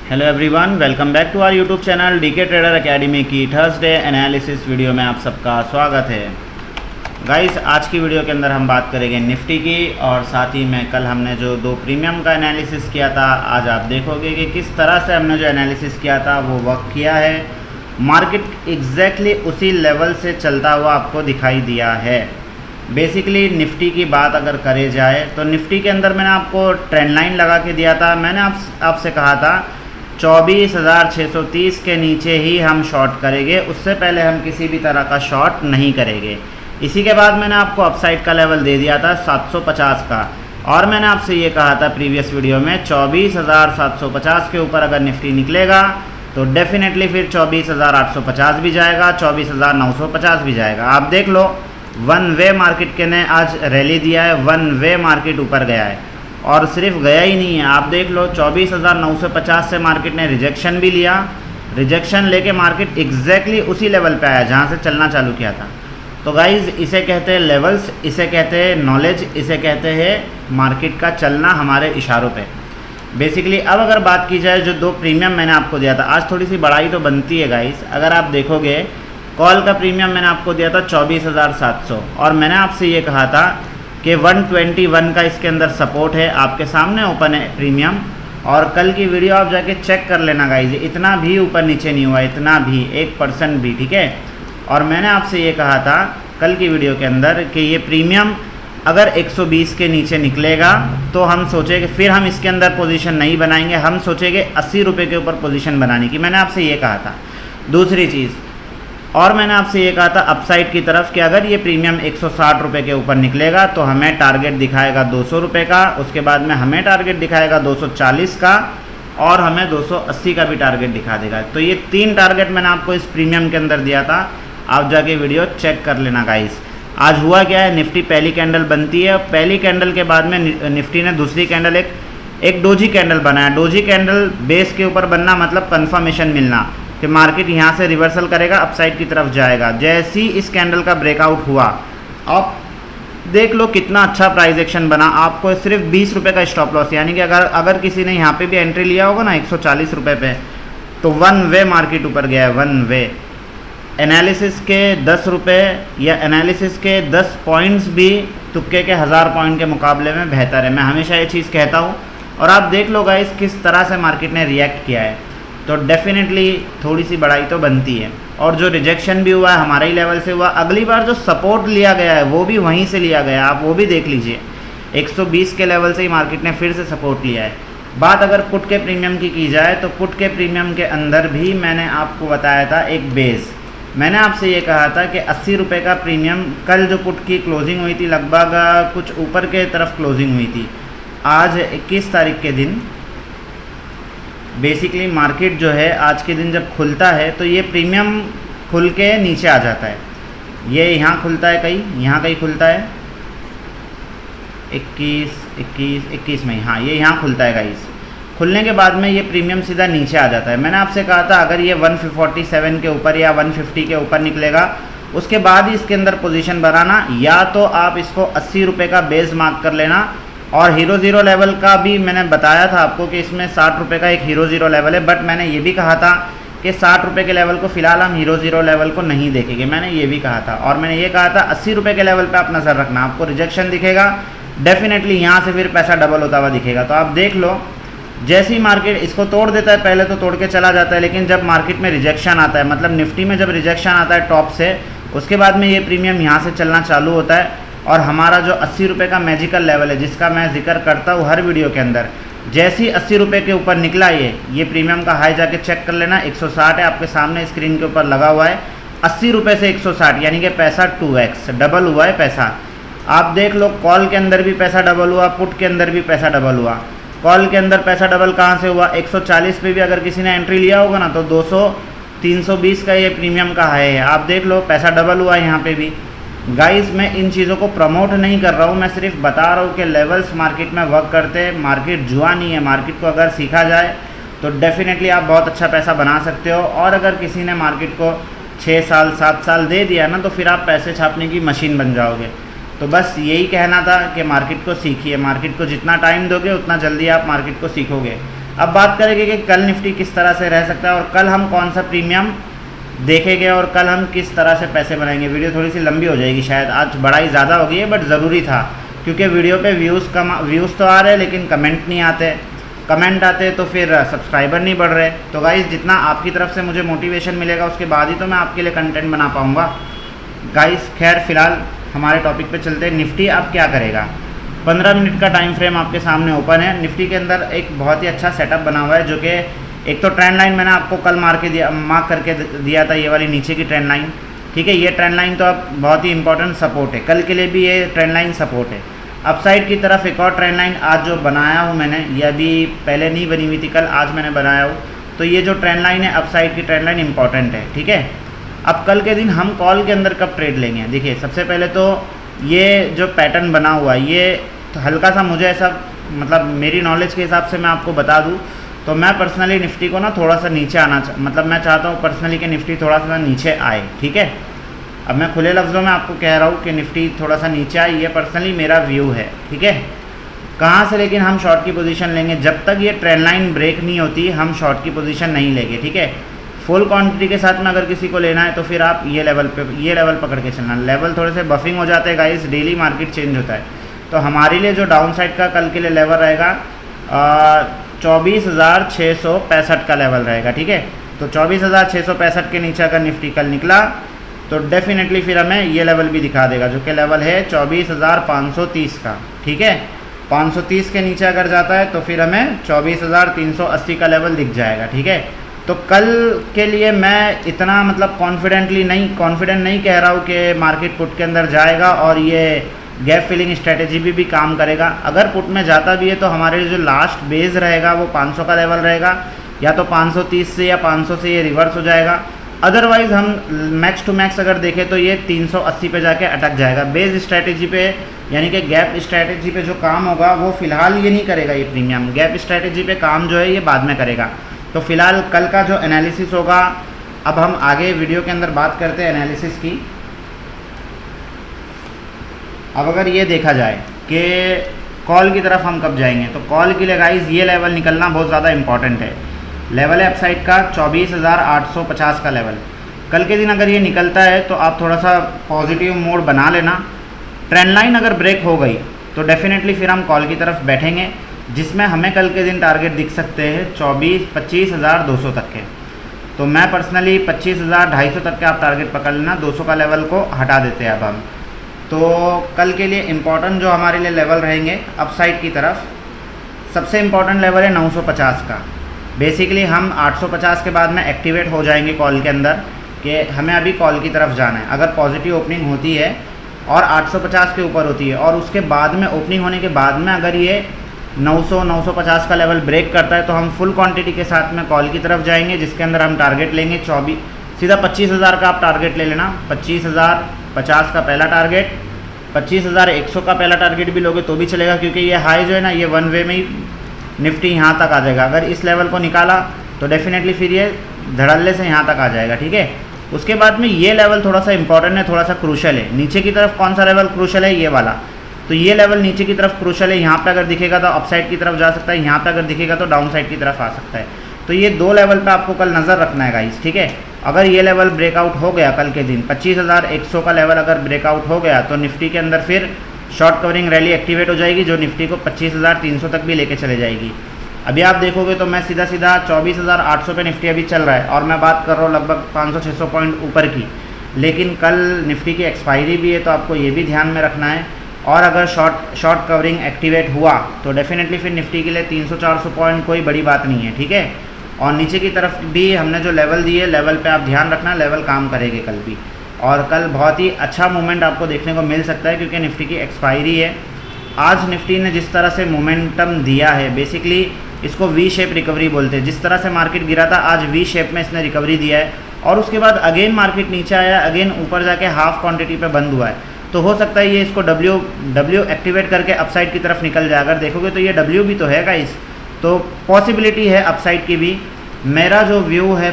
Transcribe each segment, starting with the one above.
Hello everyone, welcome back to our YouTube channel DK trader academy की Thursday analysis video में आप सबका स्वागत है। गाइस, आज की वीडियो के अंदर हम बात करेंगे निफ्टी की और साथ ही में कल हमने जो दो प्रीमियम का एनालिसिस किया था, आज आप देखोगे कि किस तरह से हमने जो एनालिसिस किया था वो वर्क किया है। मार्केट एग्जैक्टली उसी लेवल से चलता हुआ आपको दिखाई दिया है। बेसिकली निफ्टी की बात अगर करे जाए तो निफ्टी के अंदर मैंने आपको ट्रेंड लाइन लगा के दिया था। मैंने आपसे कहा था 24,630 के नीचे ही हम शॉर्ट करेंगे, उससे पहले हम किसी भी तरह का शॉर्ट नहीं करेंगे। इसी के बाद मैंने आपको अपसाइड का लेवल दे दिया था 750 का, और मैंने आपसे ये कहा था प्रीवियस वीडियो में 24,750 के ऊपर अगर निफ्टी निकलेगा तो डेफिनेटली फिर 24,850 भी जाएगा, 24,950 भी जाएगा। आप देख लो, वन वे मार्केट के ने आज रैली दिया है, वन वे मार्केट ऊपर गया है और सिर्फ गया ही नहीं है। आप देख लो 24,950 से मार्केट ने रिजेक्शन भी लिया, रिजेक्शन लेके मार्केट एग्जैक्टली उसी लेवल पे आया जहाँ से चलना चालू किया था। तो गाइज़, इसे कहते हैं लेवल्स, इसे कहते हैं नॉलेज, इसे कहते हैं मार्केट का चलना हमारे इशारों पे। बेसिकली अब अगर बात की जाए, जो दो प्रीमियम मैंने आपको दिया था, आज थोड़ी सी बढ़ाई तो बनती है गाइज़। अगर आप देखोगे, कॉल का प्रीमियम मैंने आपको दिया था 24,700 और मैंने आपसे ये कहा था कि 121 का इसके अंदर सपोर्ट है। आपके सामने ओपन है प्रीमियम, और कल की वीडियो आप जाके चेक कर लेना गाइज, इतना भी ऊपर नीचे नहीं हुआ, इतना भी 1% भी, ठीक है। और मैंने आपसे ये कहा था कल की वीडियो के अंदर कि ये प्रीमियम अगर 120 के नीचे निकलेगा तो हम सोचेंगे, फिर हम इसके अंदर पोजीशन नहीं बनाएंगे, हम सोचेंगे 80 रुपये के ऊपर पोजीशन बनाने की। मैंने आपसे ये कहा था। दूसरी चीज़, और मैंने आपसे ये कहा था अपसाइड की तरफ कि अगर ये प्रीमियम 160 रुपये के ऊपर निकलेगा तो हमें टारगेट दिखाएगा 200 रुपये का, उसके बाद में हमें टारगेट दिखाएगा 240 का, और हमें 280 का भी टारगेट दिखा देगा। तो ये 3 टारगेट मैंने आपको इस प्रीमियम के अंदर दिया था। आप जाके वीडियो चेक कर लेना गाइस। आज हुआ क्या है, निफ्टी पहली कैंडल बनती है, पहली कैंडल के बाद में निफ्टी ने दूसरी कैंडल एक डोजी कैंडल बनाया। डोजी कैंडल बेस के ऊपर बनना मतलब कन्फर्मेशन मिलना कि मार्केट यहाँ से रिवर्सल करेगा, अपसाइड की तरफ जाएगा। जैसे ही इस कैंडल का ब्रेकआउट हुआ, आप देख लो कितना अच्छा प्राइस एक्शन बना। आपको सिर्फ 20 रुपये का स्टॉप लॉस, यानी कि अगर किसी ने यहाँ पे भी एंट्री लिया होगा ना 140 रुपये पे, तो वन वे मार्केट ऊपर गया है, वन वे। एनालिसिस के 10 रुपये या एनालिसिस के 10 पॉइंट्स भी तुक्के के 1000 पॉइंट के मुकाबले में बेहतर है। मैं हमेशा ये चीज़ कहता हूँ, और आप देख लो गाइस किस तरह से मार्केट ने रिएक्ट किया है। तो डेफिनेटली थोड़ी सी बढ़ाई तो बनती है, और जो रिजेक्शन भी हुआ है हमारे ही लेवल से हुआ। अगली बार जो सपोर्ट लिया गया है वो भी वहीं से लिया गया है, आप वो भी देख लीजिए। 120 के लेवल से ही मार्केट ने फिर से सपोर्ट लिया है। बात अगर पुट के प्रीमियम की जाए तो पुट के प्रीमियम के अंदर भी मैंने आपको बताया था एक बेस। मैंने आपसे ये कहा था कि 80 रुपये का प्रीमियम, कल जो पुट की क्लोजिंग हुई थी लगभग कुछ ऊपर के तरफ क्लोजिंग हुई थी। आज 21 तारीख के दिन बेसिकली मार्केट जो है आज के दिन जब खुलता है तो ये प्रीमियम खुल के नीचे आ जाता है। ये यहाँ खुलता है, यहाँ कहीं खुलता है 21 में, हाँ ये यहाँ खुलता है गाइस। खुलने के बाद में ये प्रीमियम सीधा नीचे आ जाता है। मैंने आपसे कहा था अगर ये 147 के ऊपर या 150 के ऊपर निकलेगा उसके बाद ही इसके अंदर पोजीशन बनाना, या तो आप इसको 80 रुपये का बेस मार्क कर लेना। और हीरो ज़ीरो लेवल का भी मैंने बताया था आपको कि इसमें 60 रुपये का एक हीरो ज़ीरो लेवल है, बट मैंने ये भी कहा था कि 60 रुपये के लेवल को फ़िलहाल हम हीरो ज़ीरो लेवल को नहीं देखेंगे, मैंने ये भी कहा था। और मैंने ये कहा था 80 रुपये के लेवल पे आप नज़र रखना, आपको रिजेक्शन दिखेगा, डेफिनेटली यहाँ से फिर पैसा डबल होता हुआ दिखेगा। तो आप देख लो, जैसे ही मार्केट इसको तोड़ देता है, पहले तो तोड़ के चला जाता है, लेकिन जब मार्केट में रिजेक्शन आता है, मतलब निफ्टी में जब रिजेक्शन आता है टॉप से, उसके बाद में ये प्रीमियम यहाँ से चलना चालू होता है। और हमारा जो 80 रुपये का मैजिकल लेवल है जिसका मैं जिक्र करता हूँ हर वीडियो के अंदर, जैसे ही 80 रुपये के ऊपर निकला ये प्रीमियम का हाई जाके चेक कर लेना। 160 है, आपके सामने स्क्रीन के ऊपर लगा हुआ है। 80 रुपये से 160 यानी कि पैसा 2x डबल हुआ है पैसा। आप देख लो, कॉल के अंदर भी पैसा डबल हुआ, पुट के अंदर भी पैसा डबल हुआ। कॉल के अंदर पैसा डबल कहाँ से हुआ, 140 पे भी अगर किसी ने एंट्री लिया होगा ना तो 320 का ये प्रीमियम का हाई है। आप देख लो पैसा डबल हुआ यहाँ पे भी। गाइस, मैं इन चीज़ों को प्रमोट नहीं कर रहा हूँ, मैं सिर्फ बता रहा हूँ कि लेवल्स मार्केट में वर्क करते हैं। मार्केट जुआ नहीं है, मार्केट को अगर सीखा जाए तो डेफिनेटली आप बहुत अच्छा पैसा बना सकते हो। और अगर किसी ने मार्केट को 6 साल 7 साल दे दिया ना तो फिर आप पैसे छापने की मशीन बन जाओगे। तो बस यही कहना था कि मार्केट को सीखिए, मार्केट को जितना टाइम दोगे उतना जल्दी आप मार्केट को सीखोगे। अब बात करेंगे कि कल निफ्टी किस तरह से रह सकता है और कल हम कौन सा प्रीमियम देखेंगे और कल हम किस तरह से पैसे बनाएंगे। वीडियो थोड़ी सी लंबी हो जाएगी शायद, आज बड़ा ही ज़्यादा हो गई है, बट ज़रूरी था क्योंकि वीडियो पे व्यूज़ तो आ रहे हैं लेकिन कमेंट नहीं आते, कमेंट आते तो फिर सब्सक्राइबर नहीं बढ़ रहे। तो गाइज़ जितना आपकी तरफ से मुझे मोटिवेशन मिलेगा उसके बाद ही तो मैं आपके लिए कंटेंट बना पाऊँगा। गाइज़ खैर फ़िलहाल हमारे टॉपिक पे चलते हैं। निफ्टी अब क्या करेगा। 15 मिनट का टाइम फ्रेम आपके सामने ओपन है। निफ्टी के अंदर एक बहुत ही अच्छा सेटअप बना हुआ है, जो कि एक तो ट्रेंड लाइन मैंने आपको कल मार्क करके दिया था, ये वाली नीचे की ट्रेंड लाइन, ठीक है। ये ट्रेंड लाइन तो अब बहुत ही इंपॉर्टेंट सपोर्ट है, कल के लिए भी ये ट्रेंड लाइन सपोर्ट है। अपसाइड की तरफ एक और ट्रेंड लाइन आज जो बनाया हूँ मैंने, ये अभी पहले नहीं बनी हुई थी, कल आज मैंने बनाया हूँ। तो ये जो ट्रेंड लाइन है अपसाइड की ट्रेंड लाइन इंपॉर्टेंट है, ठीक है। अब कल के दिन हम कॉल के अंदर कब ट्रेड लेंगे। देखिए सबसे पहले तो ये जो पैटर्न बना हुआ है ये तो हल्का सा मुझे ऐसा मतलब मेरी नॉलेज के हिसाब से मैं आपको बता दूं तो मैं पर्सनली निफ्टी को ना थोड़ा सा नीचे आना मतलब मैं चाहता हूँ पर्सनली कि निफ्टी थोड़ा सा नीचे आए, ठीक है। अब मैं खुले लफ्ज़ों में आपको कह रहा हूँ कि निफ्टी थोड़ा सा नीचे आए, ये पर्सनली मेरा व्यू है, ठीक है। कहाँ से लेकिन हम शॉर्ट की पोजीशन लेंगे, जब तक ये ट्रेंड लाइन ब्रेक नहीं होती हम शॉर्ट की पोजीशन नहीं लेंगे, ठीक है। फुल क्वांटिटी के साथ में अगर किसी को लेना है तो फिर आप ये लेवल पकड़ के चलना। लेवल थोड़े से बफिंग हो जाते हैं गाइस, डेली मार्केट चेंज होता है। तो हमारे लिए जो डाउन साइड का कल के लिए लेवल रहेगा 24,665 का लेवल रहेगा, ठीक है। तो 24,665 के नीचे अगर निफ्टी कल निकला तो डेफिनेटली फिर हमें ये लेवल भी दिखा देगा, जो कि लेवल है 24,530 का, ठीक है। 530 के नीचे अगर जाता है तो फिर हमें 24,380 का लेवल दिख जाएगा, ठीक है। तो कल के लिए मैं इतना मतलब कॉन्फिडेंट नहीं कह रहा हूँ कि मार्केट पुट के अंदर जाएगा और ये गैप फिलिंग स्ट्रेटेजी भी काम करेगा। अगर पुट में जाता भी है तो हमारे लिए जो लास्ट बेस रहेगा वो 500 का लेवल रहेगा, या तो 530 से या 500 से ये रिवर्स हो जाएगा। अदरवाइज़ हम मैक्स टू मैक्स अगर देखें तो ये 380 पे जाके अटक जाएगा। बेस स्ट्रेटेजी पे यानी कि गैप स्ट्रेटेजी पे जो काम होगा वो फ़िलहाल ये नहीं करेगा, ये प्रीमियम गैप स्ट्रेटेजी पे काम जो है ये बाद में करेगा। तो फ़िलहाल कल का जो एनालिसिस होगा, अब हम आगे वीडियो के अंदर बात करते हैं एनालिसिस की। अब अगर ये देखा जाए कि कॉल की तरफ हम कब जाएंगे, तो कॉल के लिए गाइस ये लेवल निकलना बहुत ज़्यादा इंपॉर्टेंट है। लेवल है अपसाइड का 24,850 का लेवल। कल के दिन अगर ये निकलता है तो आप थोड़ा सा पॉजिटिव मोड बना लेना। ट्रेंड लाइन अगर ब्रेक हो गई तो डेफिनेटली फिर हम कॉल की तरफ बैठेंगे, जिसमें हमें कल के दिन टारगेट दिख सकते हैं 25,200 तक के। तो मैं पर्सनली 25,250 तक के आप टारगेट पकड़ लेना, 200 का लेवल को हटा देते हैं अब हम। तो कल के लिए इम्पॉर्टेंट जो हमारे लिए लेवल रहेंगे अपसाइड की तरफ, सबसे इम्पॉर्टेंट लेवल है 950 का। बेसिकली हम 850 के बाद में एक्टिवेट हो जाएंगे कॉल के अंदर कि हमें अभी कॉल की तरफ जाना है। अगर पॉजिटिव ओपनिंग होती है और 850 के ऊपर होती है और उसके बाद में ओपनिंग होने के बाद में अगर ये 950 का लेवल ब्रेक करता है तो हम फुल क्वांटिटी के साथ में कॉल की तरफ जाएंगे, जिसके अंदर हम टारगेट लेंगे सीधा 25,000 का आप टारगेट ले लेना। 25,050 का पहला टारगेट, 25,100 का पहला टारगेट भी लोगे तो भी चलेगा, क्योंकि ये हाई जो है ना ये वन वे में ही निफ्टी यहाँ तक आ जाएगा। अगर इस लेवल को निकाला तो डेफिनेटली फिर ये धड़ल्ले से यहाँ तक आ जाएगा, ठीक है। उसके बाद में ये लेवल थोड़ा सा इंपॉर्टेंट है, थोड़ा सा क्रूशल है। नीचे की तरफ कौन सा लेवल क्रूशल है, ये वाला। तो ये लेवल नीचे की तरफ क्रूशल है, यहाँ पे अगर दिखेगा तो अपसाइड की तरफ जा सकता है, यहाँ पे अगर दिखेगा तो डाउन साइड की तरफ आ सकता है। तो ये दो लेवल पे आपको कल नज़र रखना है गाइस, ठीक है। अगर ये लेवल ब्रेकआउट हो गया कल के दिन 25,100 का लेवल अगर ब्रेकआउट हो गया तो निफ्टी के अंदर फिर शॉर्ट कवरिंग रैली एक्टिवेट हो जाएगी, जो निफ्टी को 25,300 तक भी लेके चले जाएगी। अभी आप देखोगे तो मैं सीधा 24,800 पे निफ्टी अभी चल रहा है और मैं बात कर रहा हूँ लगभग 500-600 पॉइंट ऊपर की। लेकिन कल निफ्टी की एक्सपायरी भी है तो आपको ये भी ध्यान में रखना है। और अगर शॉर्ट कवरिंग एक्टिवेट हुआ तो डेफिनेटली फिर निफ्टी के लिए 300-400 पॉइंट कोई बड़ी बात नहीं है, ठीक है। और नीचे की तरफ भी हमने जो लेवल दिए, लेवल पे आप ध्यान रखना, लेवल काम करेंगे कल भी। और कल बहुत ही अच्छा मूवमेंट आपको देखने को मिल सकता है, क्योंकि निफ्टी की एक्सपायरी है। आज निफ्टी ने जिस तरह से मोमेंटम दिया है, बेसिकली इसको वी शेप रिकवरी बोलते हैं। जिस तरह से मार्केट गिरा था आज वी शेप में इसने रिकवरी दिया है और उसके बाद अगेन मार्केट नीचे आया, अगेन ऊपर जाके हाफ क्वांटिटी पे बंद हुआ है। तो हो सकता है ये इसको डब्ल्यू एक्टिवेट करके अपसाइड की तरफ निकल जाए। अगर देखोगे तो ये डब्ल्यू भी तो है गाइस, तो पॉसिबिलिटी है अपसाइड की भी। मेरा जो व्यू है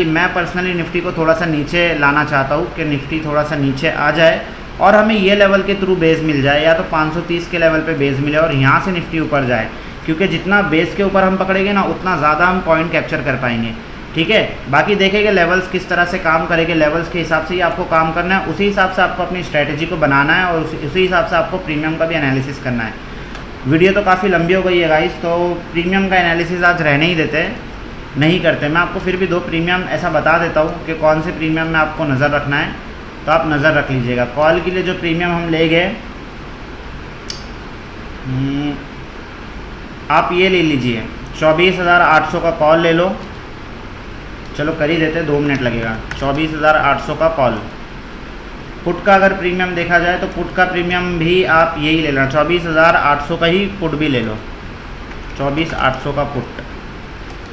मैं पर्सनली निफ्टी को थोड़ा सा नीचे लाना चाहता हूँ कि निफ्टी थोड़ा सा नीचे आ जाए और हमें ये लेवल के थ्रू बेस मिल जाए, या तो 530 के लेवल पे बेस मिले और यहाँ से निफ्टी ऊपर जाए। क्योंकि जितना बेस के ऊपर हम पकड़ेंगे ना उतना ज़्यादा हम पॉइंट कैप्चर कर पाएंगे, ठीक है। बाकी देखेंगे लेवल्स किस तरह से काम करेंगे, लेवल्स के हिसाब से ही आपको काम करना है, उसी हिसाब से आपको अपनी स्ट्रैटेजी को बनाना है और उसी हिसाब से आपको प्रीमियम का भी एनालिसिस करना है। वीडियो तो काफ़ी लंबी हो गई है गाइस, तो प्रीमियम का एनालिसिस आज रहने ही देते, नहीं करते। मैं आपको फिर भी 2 प्रीमियम ऐसा बता देता हूँ कि कौन से प्रीमियम में आपको नज़र रखना है, तो आप नज़र रख लीजिएगा। कॉल के लिए जो प्रीमियम हम ले गए, आप ये ले लीजिए 24,800 का कॉल ले लो। चलो कर ही देते, 2 मिनट लगेगा। 24,800 का कॉल। पुट का अगर प्रीमियम देखा जाए तो पुट का प्रीमियम भी आप यही ले लेना, 24,800 का ही पुट भी ले लो, 24,800 का पुट।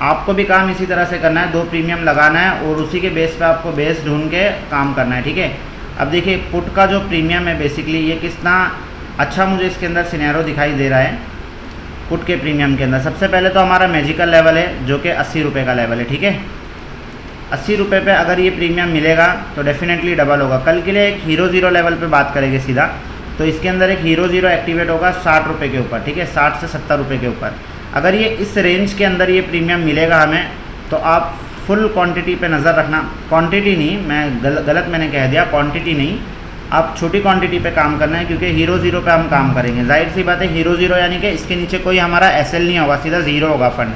आपको भी काम इसी तरह से करना है, 2 प्रीमियम लगाना है और उसी के बेस पे आपको बेस ढूंढ के काम करना है, ठीक है। अब देखिए पुट का जो प्रीमियम है बेसिकली ये कितना अच्छा मुझे इसके अंदर सिनेरियो दिखाई दे रहा है। पुट के प्रीमियम के अंदर सबसे पहले तो हमारा मैजिकल लेवल है जो कि 80 रुपये का लेवल है, ठीक है। 80 रुपये पे अगर ये प्रीमियम मिलेगा तो डेफिनेटली डबल होगा। कल के लिए एक हीरो ज़ीरो लेवल पे बात करेंगे सीधा, तो इसके अंदर एक हीरो ज़ीरो एक्टिवेट होगा 60 रुपये के ऊपर, ठीक है, 60 से 70 रुपये के ऊपर। अगर ये इस रेंज के अंदर ये प्रीमियम मिलेगा हमें, तो आप फुल क्वांटिटी पे नज़र रखना। क्वांटिटी नहीं, मैं गलत मैंने कह दिया, क्वांटिटी नहीं, आप छोटी क्वांटिटी पे काम करना है, क्योंकि हीरो ज़ीरो पे हम काम करेंगे। जाहिर सी बात है हीरो ज़ीरो यानी कि इसके नीचे कोई हमारा एसएल नहीं होगा, सीधा ज़ीरो होगा फंड।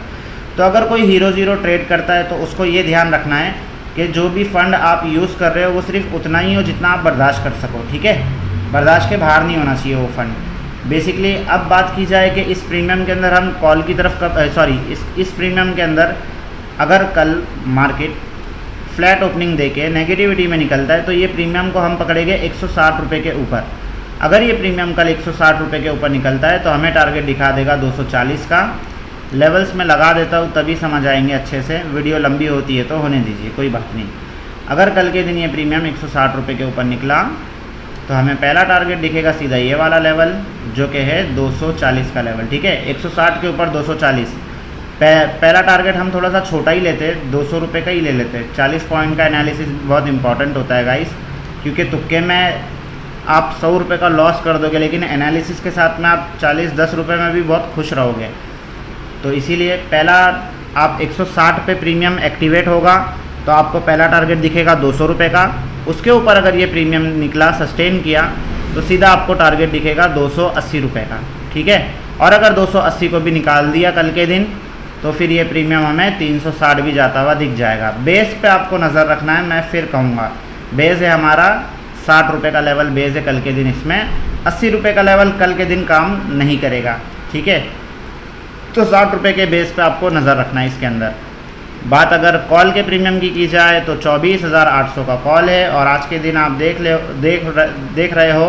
तो अगर कोई हीरो ज़ीरो ट्रेड करता है तो उसको ये ध्यान रखना है कि जो भी फ़ंड आप यूज़ कर रहे हो वो सिर्फ उतना ही हो जितना आप बर्दाश्त कर सको, ठीक है। बर्दाश्त के बाहर नहीं होना चाहिए वो फ़ंड। बेसिकली अब बात की जाए कि इस प्रीमियम के अंदर हम कॉल की तरफ इस प्रीमियम के अंदर अगर कल मार्केट फ्लैट ओपनिंग देके नेगेटिविटी में निकलता है तो ये प्रीमियम को हम पकड़ेंगे 160 रुपये के ऊपर। अगर ये प्रीमियम कल 160 रुपये के ऊपर निकलता है तो हमें टारगेट दिखा देगा 240 का। लेवल्स में लगा देता हूँ तभी समझ आएंगे अच्छे से, वीडियो लंबी होती है तो होने दीजिए, कोई बात नहीं। अगर कल के दिन ये प्रीमियम 160 रुपये के ऊपर निकला तो हमें पहला टारगेट दिखेगा सीधा ये वाला लेवल जो कि है 240 का लेवल, ठीक है। 160 के ऊपर 240, पहला टारगेट हम थोड़ा सा छोटा ही लेते, 200 रुपये का ही ले लेते। 40 पॉइंट का एनालिसिस बहुत इंपॉर्टेंट होता है गाइस, क्योंकि तुक्के में आप 100 रुपये का लॉस कर दोगे, लेकिन एनालिसिस के साथ में आप 40-10 रुपये में भी बहुत खुश रहोगे। तो इसीलिए पहला आप 160 पे प्रीमियम एक्टिवेट होगा तो आपको पहला टारगेट दिखेगा 200 रुपये का। उसके ऊपर अगर ये प्रीमियम निकला, सस्टेन किया, तो सीधा आपको टारगेट दिखेगा 280 रुपये का, ठीक है। और अगर 280 को भी निकाल दिया कल के दिन तो फिर ये प्रीमियम हमें 360 भी जाता हुआ दिख जाएगा। बेस पे आपको नज़र रखना है, मैं फिर कहूँगा बेस है हमारा 60 रुपये का लेवल, बेस है कल के दिन। इसमें 80 रुपये का लेवल कल के दिन काम नहीं करेगा, ठीक है। तो 60 रुपये के बेस पे आपको नज़र रखना है इसके अंदर। बात अगर कॉल के प्रीमियम की जाए तो 24,800 का कॉल है और आज के दिन आप देख रहे हो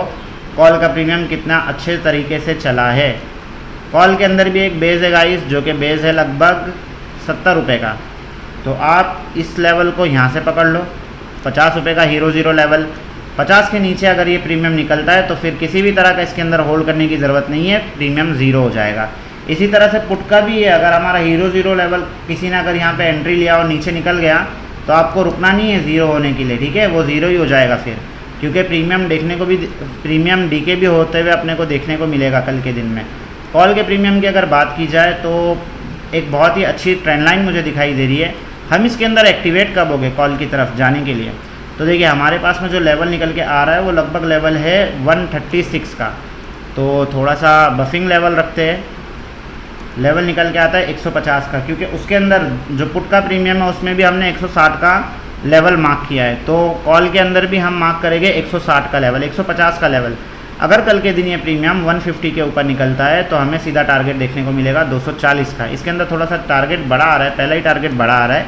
कॉल का प्रीमियम कितना अच्छे तरीके से चला है। कॉल के अंदर भी एक बेस है गाइस जो कि बेस है लगभग 70 रुपये का। तो आप इस लेवल को यहाँ से पकड़ लो, 50 रुपये का हीरो ज़ीरो लेवल। 50 के नीचे अगर ये प्रीमियम निकलता है तो फिर किसी भी तरह का इसके अंदर होल्ड करने की ज़रूरत नहीं है, प्रीमियम ज़ीरो हो जाएगा। इसी तरह से पुट का भी है, अगर हमारा हीरो ज़ीरो लेवल किसी ने अगर यहाँ पे एंट्री लिया और नीचे निकल गया तो आपको रुकना नहीं है ज़ीरो होने के लिए, ठीक है। वो ज़ीरो ही हो जाएगा फिर, क्योंकि प्रीमियम डीके भी होते हुए अपने को देखने को मिलेगा कल के दिन में। कॉल के प्रीमियम की अगर बात की जाए तो एक बहुत ही अच्छी ट्रेंड लाइन मुझे दिखाई दे रही है। हम इसके अंदर एक्टिवेट कब होंगे कॉल की तरफ जाने के लिए? तो देखिए हमारे पास में जो लेवल निकल के आ रहा है वो लगभग लेवल है 136 का। तो थोड़ा सा बफिंग लेवल रखते हैं, लेवल निकल के आता है 150 का, क्योंकि उसके अंदर जो पुट का प्रीमियम है उसमें भी हमने 160 का लेवल मार्क किया है। तो कॉल के अंदर भी हम मार्क करेंगे 160 का लेवल, 150 का लेवल। अगर कल के दिन ये प्रीमियम 150 के ऊपर निकलता है तो हमें सीधा टारगेट देखने को मिलेगा 240 का। इसके अंदर थोड़ा सा टारगेट बड़ा आ रहा है, पहला ही टारगेट बड़ा आ रहा है,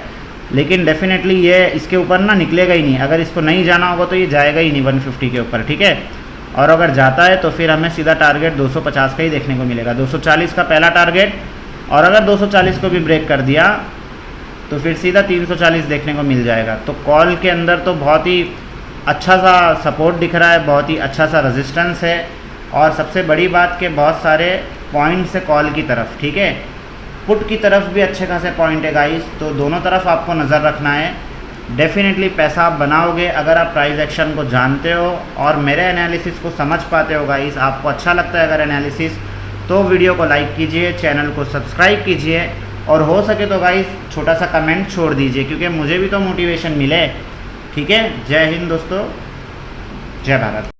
लेकिन डेफिनेटली ये इसके ऊपर ना निकलेगा ही नहीं। अगर इसको नहीं जाना होगा तो ये जाएगा ही नहीं 150 के ऊपर, ठीक है। और अगर जाता है तो फिर हमें सीधा टारगेट 250 का ही देखने को मिलेगा, 240 का पहला टारगेट। और अगर 240 को भी ब्रेक कर दिया तो फिर सीधा 340 देखने को मिल जाएगा। तो कॉल के अंदर तो बहुत ही अच्छा सा सपोर्ट दिख रहा है, बहुत ही अच्छा सा रेजिस्टेंस है, और सबसे बड़ी बात कि बहुत सारे पॉइंट्स है कॉल की तरफ, ठीक है। पुट की तरफ भी अच्छे खासे पॉइंट है गाइस, तो दोनों तरफ आपको नज़र रखना है। डेफिनेटली पैसा आप बनाओगे अगर आप प्राइस एक्शन को जानते हो और मेरे एनालिसिस को समझ पाते हो गाइस। आपको अच्छा लगता है अगर एनालिसिस, तो वीडियो को लाइक कीजिए, चैनल को सब्सक्राइब कीजिए और हो सके तो गाइस छोटा सा कमेंट छोड़ दीजिए, क्योंकि मुझे भी तो मोटिवेशन मिले। ठीक है, जय हिंद दोस्तों, जय भारत।